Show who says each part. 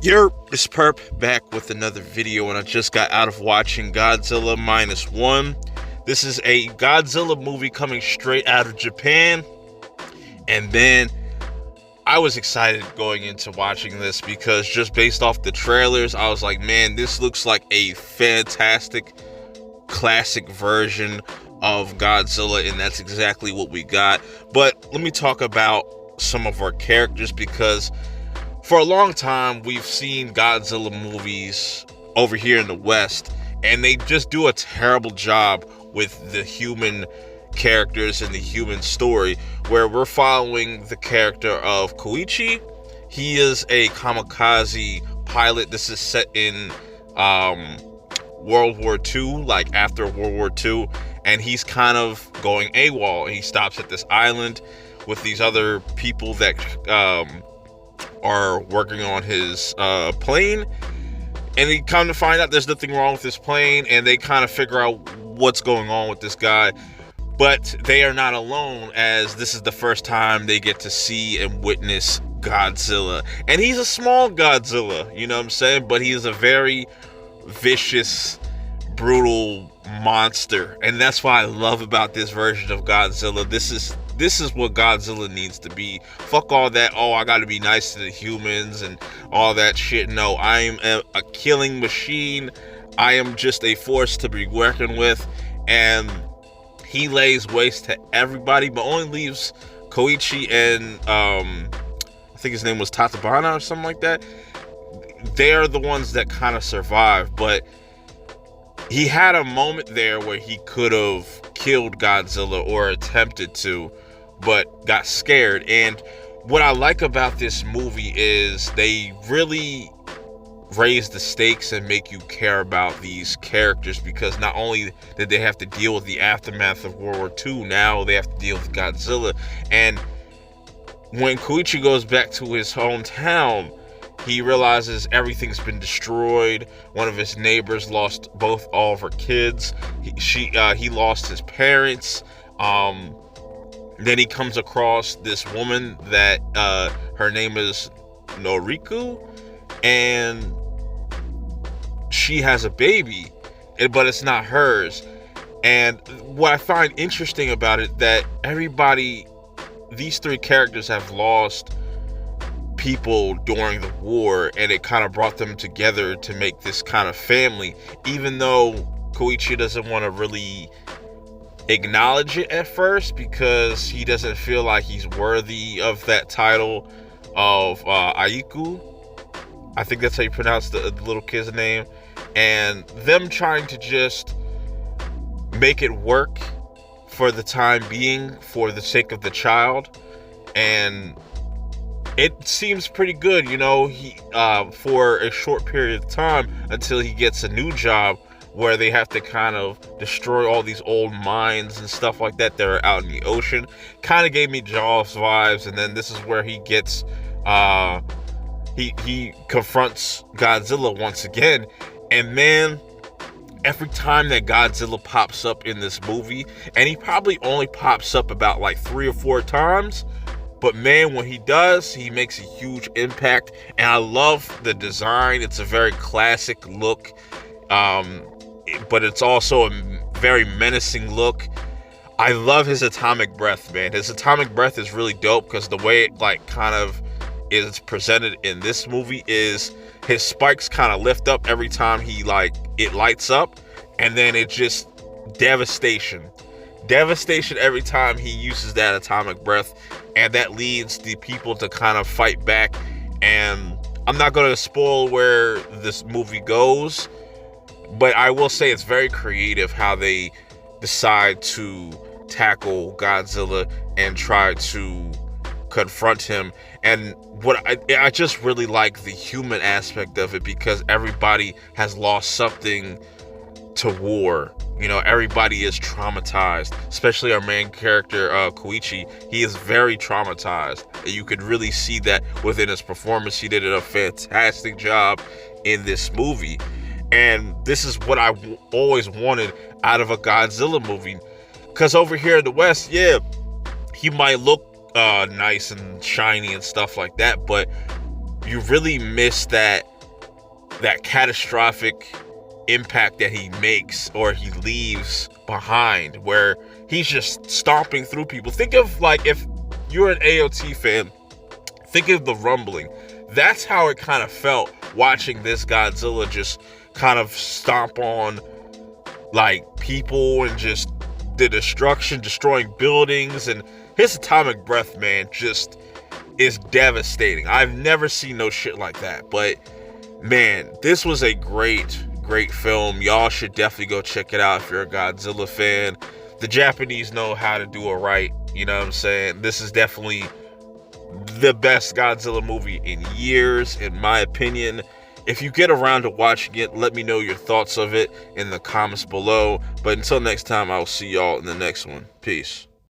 Speaker 1: It's Perp back with another video, and I just got out of watching Godzilla Minus One. This is a Godzilla movie coming straight out of Japan, and then I was excited going into watching this because just based off the trailers, I was like, man, this looks like a fantastic classic version of Godzilla, and that's exactly what we got. But let me talk about some of our characters, because for a long time, we've seen Godzilla movies over here in the West, and they just do a terrible job with the human characters and the human story, where we're following the character of Koichi. He is a kamikaze pilot. This is set in World War II, like after World War II, and he's kind of going AWOL. He stops at this island with these other people that are working on his plane, and they come to find out there's nothing wrong with this plane, and they kind of figure out what's going on with this guy. But they are not alone, as this is the first time they get to see and witness Godzilla. And he's a small Godzilla, you know what I'm saying? But he is a very vicious, brutal monster. And that's what I love about this version of Godzilla. This is what Godzilla needs to be. Fuck all that, oh, I gotta be nice to the humans and all that shit. No, I am a killing machine. I am just a force to be reckoned with. And he lays waste to everybody, but only leaves Koichi and I think his name was Tatabana or something like that. They're the ones that kind of survive. But he had a moment there where he could have killed Godzilla, or attempted to, but got scared. And what I like about this movie is they really raise the stakes and make you care about these characters, because not only did they have to deal with the aftermath of World War II, now they have to deal with Godzilla. And when Koichi goes back to his hometown, he realizes everything's been destroyed. One of his neighbors lost all of her kids. He lost his parents. Then he comes across this woman that her name is Noriko, and she has a baby, but it's not hers. And what I find interesting about it, that these three characters have lost people during the war, and it kind of brought them together to make this kind of family, even though Koichi doesn't want to really acknowledge it at first, because he doesn't feel like he's worthy of that title of Aiku. I think that's how you pronounce the little kid's name. And them trying to just make it work for the time being, for the sake of the child. And it seems pretty good, you know, for a short period of time, until he gets a new job where they have to kind of destroy all these old mines and stuff like that that are out in the ocean. Kind of gave me Jaws vibes. And then this is where he gets he confronts Godzilla once again. And man, every time that Godzilla pops up in this movie, and he probably only pops up about like 3 or 4 times, but man, when he does, he makes a huge impact. And I love the design. It's a very classic look, but it's also a very menacing look. I love his atomic breath, man. His atomic breath is really dope, because the way it like kind of is presented in this movie is his spikes kind of lift up every time it lights up, and then it just devastation every time he uses that atomic breath. And that leads the people to kind of fight back. And I'm not going to spoil where this movie goes, but I will say it's very creative how they decide to tackle Godzilla and try to confront him. And what I just really like the human aspect of it, because everybody has lost something to war. You know, everybody is traumatized, especially our main character, Koichi. He is very traumatized. You could really see that within his performance. He did a fantastic job in this movie. And this is what I always wanted out of a Godzilla movie. Because over here in the West, yeah, he might look nice and shiny and stuff like that, but you really miss that that catastrophic impact that he makes or he leaves behind, where he's just stomping through people. Think of, like, if you're an AOT fan, think of the rumbling. That's how it kind of felt watching this Godzilla just kind of stomp on, like, people and just the destruction, destroying buildings. And his atomic breath, man, just is devastating. I've never seen no shit like that. But man, this was a great film. Y'all should definitely go check it out if you're a Godzilla fan. The Japanese know how to do it right. You know what I'm saying? This is definitely the best Godzilla movie in years, in my opinion. If you get around to watching it, let me know your thoughts of it in the comments below. But until next time, I'll see y'all in the next one. Peace.